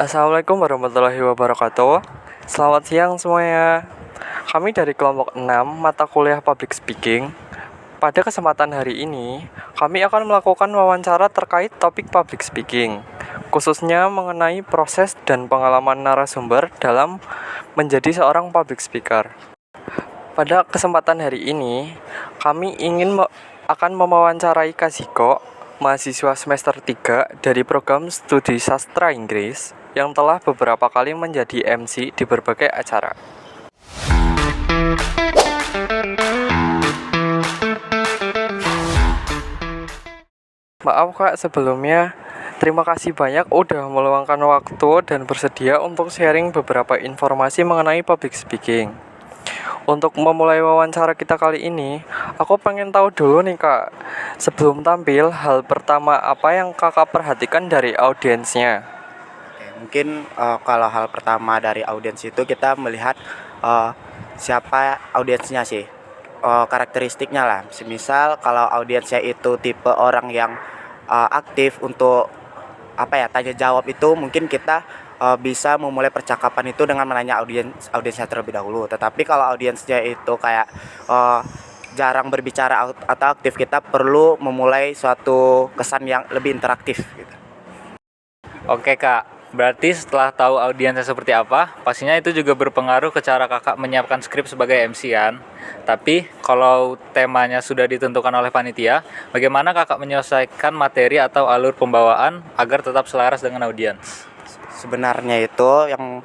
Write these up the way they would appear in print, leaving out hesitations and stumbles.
Assalamualaikum warahmatullahi wabarakatuh. Selamat siang semuanya. Kami dari kelompok 6 mata kuliah Public Speaking. Pada kesempatan hari ini, kami akan melakukan wawancara terkait topik public speaking, khususnya mengenai proses dan pengalaman narasumber dalam menjadi seorang public speaker. Pada kesempatan hari ini, kami akan mewawancarai Kasiko, mahasiswa semester 3 dari program studi sastra Inggris yang telah beberapa kali menjadi MC di berbagai acara. Maaf Kak, sebelumnya terima kasih banyak udah meluangkan waktu dan bersedia untuk sharing beberapa informasi mengenai public speaking. Untuk memulai wawancara kita kali ini, aku pengen tahu dulu nih Kak, sebelum tampil, hal pertama apa yang Kakak perhatikan dari audiensnya? Mungkin kalau hal pertama dari audiens itu kita melihat siapa audiensnya sih, karakteristiknya lah. Semisal kalau audiensnya itu tipe orang yang aktif untuk tanya jawab, itu mungkin kita bisa memulai percakapan itu dengan menanya audiensnya terlebih dahulu. Tetapi kalau audiensnya itu kayak jarang berbicara atau aktif, kita perlu memulai suatu kesan yang lebih interaktif gitu. Oke Kak, berarti setelah tahu audiensnya seperti apa, pastinya itu juga berpengaruh ke cara Kakak menyiapkan skrip sebagai MC kan. Tapi kalau temanya sudah ditentukan oleh panitia, bagaimana Kakak menyelesaikan materi atau alur pembawaan agar tetap selaras dengan audiens? Sebenarnya itu yang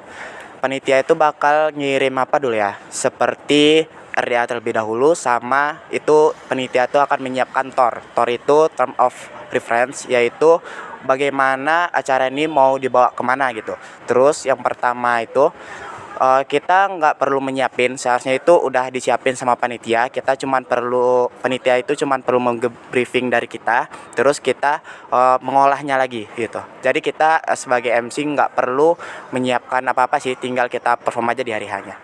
panitia itu bakal ngirim apa dulu ya, seperti RDA terlebih dahulu, sama itu panitia itu akan menyiapkan TOR itu term of reference, yaitu bagaimana acara ini mau dibawa kemana gitu. Terus yang pertama itu kita nggak perlu menyiapin, seharusnya itu udah disiapin sama panitia. Panitia itu cuman perlu briefing dari kita, terus kita mengolahnya lagi gitu. Jadi kita sebagai MC nggak perlu menyiapkan apa-apa sih, tinggal kita perform aja di hari hanya.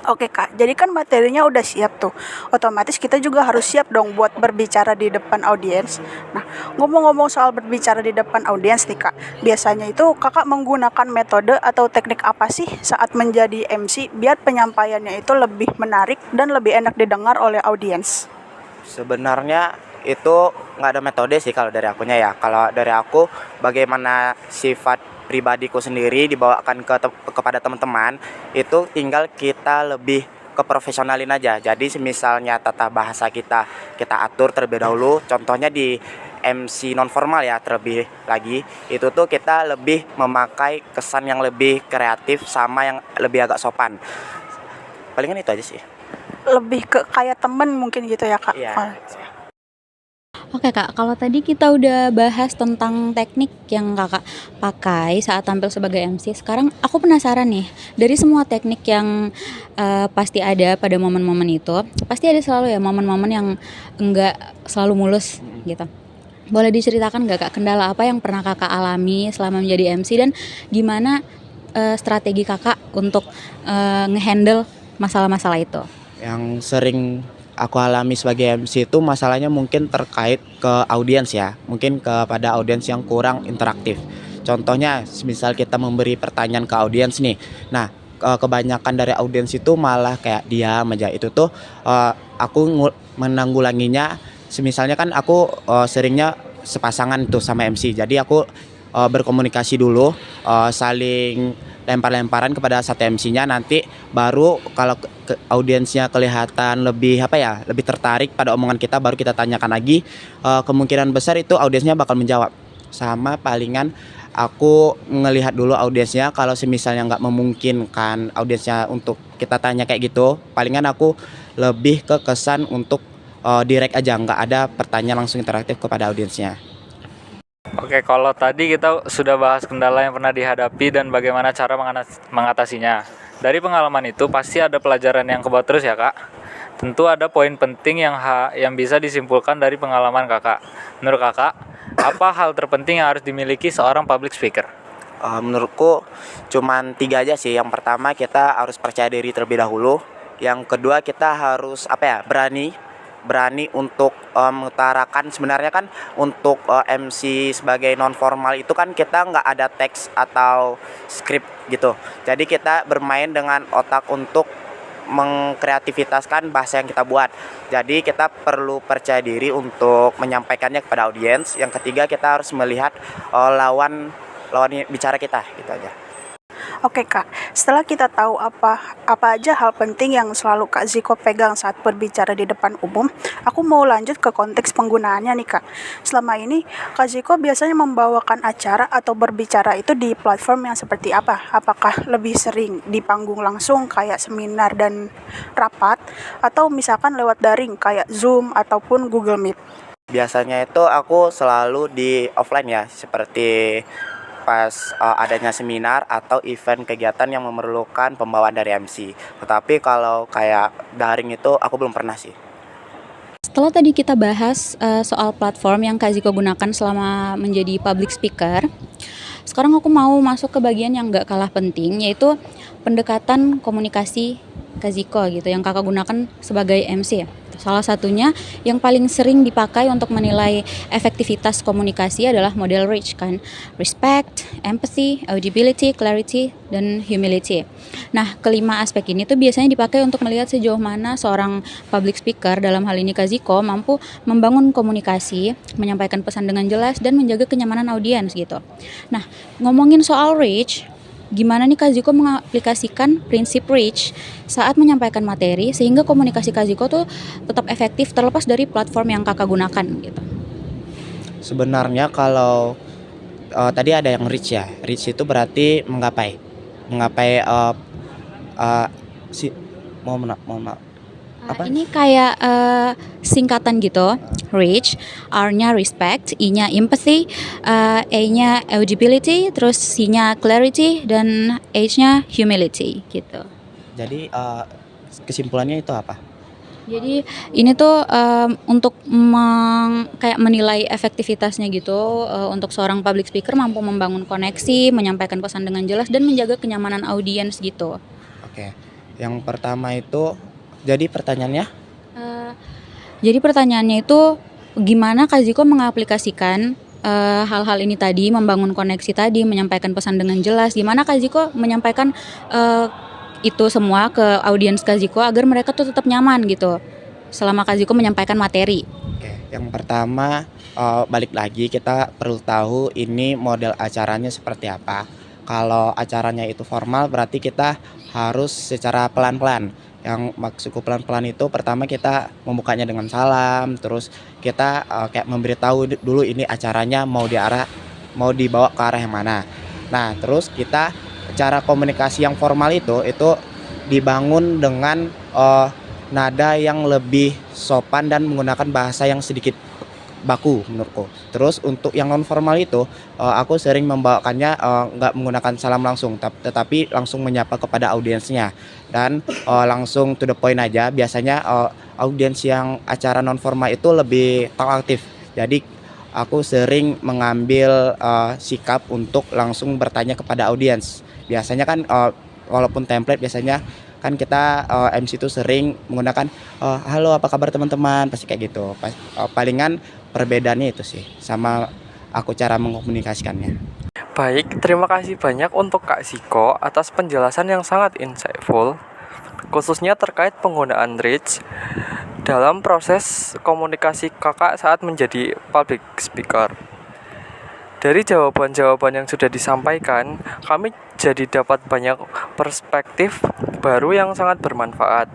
Oke Kak, jadi kan materinya udah siap tuh. Otomatis kita juga harus siap dong buat berbicara di depan audiens. Nah, ngomong-ngomong soal berbicara di depan audiens nih Kak, biasanya itu Kakak menggunakan metode atau teknik apa sih saat menjadi MC biar penyampaiannya itu lebih menarik dan lebih enak didengar oleh audiens? Sebenarnya itu nggak ada metode sih kalau dari akunya ya. Kalau dari aku, bagaimana sifat pribadiku sendiri dibawakan kepada teman-teman, itu tinggal kita lebih keprofesionalin aja. Jadi misalnya tata bahasa kita atur terlebih dahulu. Contohnya di MC non formal ya, terlebih lagi itu tuh kita lebih memakai kesan yang lebih kreatif sama yang lebih agak sopan. Palingan itu aja sih. Lebih ke kayak temen mungkin gitu ya Kak? Iya. Oke Kak, kalau tadi kita udah bahas tentang teknik yang Kakak pakai saat tampil sebagai MC, sekarang aku penasaran nih, dari semua teknik yang pasti ada pada momen-momen itu, pasti ada selalu ya momen-momen yang enggak selalu mulus gitu. Boleh diceritakan nggak Kak, kendala apa yang pernah Kakak alami selama menjadi MC, dan gimana strategi Kakak untuk ngehandle masalah-masalah itu? Yang sering aku alami sebagai MC itu masalahnya mungkin terkait ke audiens ya, mungkin kepada audiens yang kurang interaktif. Contohnya, misal kita memberi pertanyaan ke audiens nih, nah kebanyakan dari audiens itu malah kayak diam aja. Itu tuh aku menanggulanginya. Semisalnya kan aku seringnya sepasangan tuh sama MC, jadi aku berkomunikasi dulu, saling lempar-lemparan kepada satu MC-nya, nanti baru kalau audiensnya kelihatan lebih lebih tertarik pada omongan kita, baru kita tanyakan lagi. Kemungkinan besar itu audiensnya bakal menjawab. Sama palingan aku ngelihat dulu audiensnya, kalau semisalnya nggak memungkinkan audiensnya untuk kita tanya kayak gitu, palingan aku lebih ke kesan untuk direct aja, nggak ada pertanyaan langsung interaktif kepada audiensnya. Oke, kalau tadi kita sudah bahas kendala yang pernah dihadapi dan bagaimana cara mengatasinya. Dari pengalaman itu pasti ada pelajaran yang kebawa terus ya Kak. Tentu ada poin penting yang bisa disimpulkan dari pengalaman Kakak. Menurut Kakak, apa hal terpenting yang harus dimiliki seorang public speaker? Menurutku cuman 3 aja sih. Yang pertama, kita harus percaya diri terlebih dahulu. Yang kedua, kita harus berani berani untuk mengutarakan. Sebenarnya kan untuk MC sebagai non formal itu kan kita nggak ada teks atau skrip gitu. Jadi kita bermain dengan otak untuk mengkreativitaskan bahasa yang kita buat. Jadi kita perlu percaya diri untuk menyampaikannya kepada audiens. Yang ketiga, kita harus melihat lawan bicara kita, gitu aja. Oke Kak, setelah kita tahu apa aja hal penting yang selalu Kak Ziko pegang saat berbicara di depan umum, aku mau lanjut ke konteks penggunaannya nih Kak. Selama ini Kak Ziko biasanya membawakan acara atau berbicara itu di platform yang seperti apa? Apakah lebih sering di panggung langsung kayak seminar dan rapat, atau misalkan lewat daring kayak Zoom ataupun Google Meet? Biasanya itu aku selalu di offline ya, seperti pas adanya seminar atau event kegiatan yang memerlukan pembawaan dari MC. Tetapi kalau kayak daring itu aku belum pernah sih. Setelah tadi kita bahas soal platform yang Kak Ziko gunakan selama menjadi public speaker, sekarang aku mau masuk ke bagian yang gak kalah penting, yaitu pendekatan komunikasi Kak Ziko gitu, yang kakak gunakan sebagai MC ya. Salah satunya yang paling sering dipakai untuk menilai efektivitas komunikasi adalah model REACH kan. Respect, empathy, audibility, clarity, dan humility. Nah, kelima aspek ini tuh biasanya dipakai untuk melihat sejauh mana seorang public speaker, dalam hal ini Kak Ziko, mampu membangun komunikasi, menyampaikan pesan dengan jelas, dan menjaga kenyamanan audiens gitu. Nah, ngomongin soal REACH, gimana nih Kak Ziko mengaplikasikan prinsip REACH saat menyampaikan materi sehingga komunikasi Kak Ziko tuh tetap efektif terlepas dari platform yang kakak gunakan gitu. Sebenarnya kalau tadi ada yang reach ya. Reach itu berarti menggapai si mohon maaf. Apa? Ini kayak singkatan gitu. REACH, R-nya respect, I-nya empathy, A-nya audibility, terus C-nya clarity, dan H-nya humility gitu. Jadi kesimpulannya itu apa? Jadi ini tuh untuk kayak menilai efektivitasnya gitu, untuk seorang public speaker mampu membangun koneksi, menyampaikan pesan dengan jelas, dan menjaga kenyamanan audiens gitu. Oke. Yang pertama itu, jadi pertanyaannya? Jadi pertanyaannya itu gimana Kak Ziko mengaplikasikan hal-hal ini tadi, membangun koneksi tadi, menyampaikan pesan dengan jelas. Gimana Kak Ziko menyampaikan itu semua ke audiens Kak Ziko agar mereka tuh tetap nyaman gitu selama Kak Ziko menyampaikan materi. Oke, yang pertama balik lagi kita perlu tahu ini model acaranya seperti apa. Kalau acaranya itu formal berarti kita harus secara pelan-pelan. Yang maksudku pelan-pelan itu pertama kita membukanya dengan salam, terus kita kayak memberitahu dulu ini acaranya mau dibawa ke arah yang mana. Nah, terus kita cara komunikasi yang formal itu dibangun dengan nada yang lebih sopan dan menggunakan bahasa yang sedikit baku menurutku. Terus untuk yang non formal itu aku sering membawakannya nggak menggunakan salam langsung, tetapi langsung menyapa kepada audiensnya dan langsung to the point aja. Biasanya audiens yang acara non formal itu lebih talkatif. Jadi aku sering mengambil sikap untuk langsung bertanya kepada audiens. Biasanya kan walaupun template biasanya kan kita MC itu sering menggunakan halo apa kabar teman-teman, pasti kayak gitu. Palingan perbedaannya itu sih sama aku cara mengkomunikasikannya. Baik, terima kasih banyak untuk Kak Ziko atas penjelasan yang sangat insightful, khususnya terkait penggunaan REACH dalam proses komunikasi kakak saat menjadi public speaker. Dari jawaban-jawaban yang sudah disampaikan, kami jadi dapat banyak perspektif baru yang sangat bermanfaat.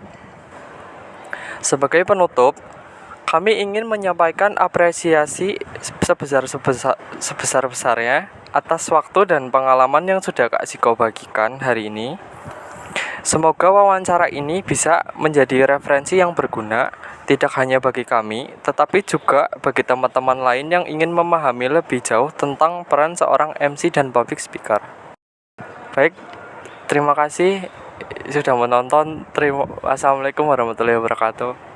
Sebagai penutup, kami ingin menyampaikan apresiasi sebesar-besarnya atas waktu dan pengalaman yang sudah Kak Ziko bagikan hari ini. Semoga wawancara ini bisa menjadi referensi yang berguna, tidak hanya bagi kami, tetapi juga bagi teman-teman lain yang ingin memahami lebih jauh tentang peran seorang MC dan public speaker. Baik, terima kasih sudah menonton. Assalamualaikum warahmatullahi wabarakatuh.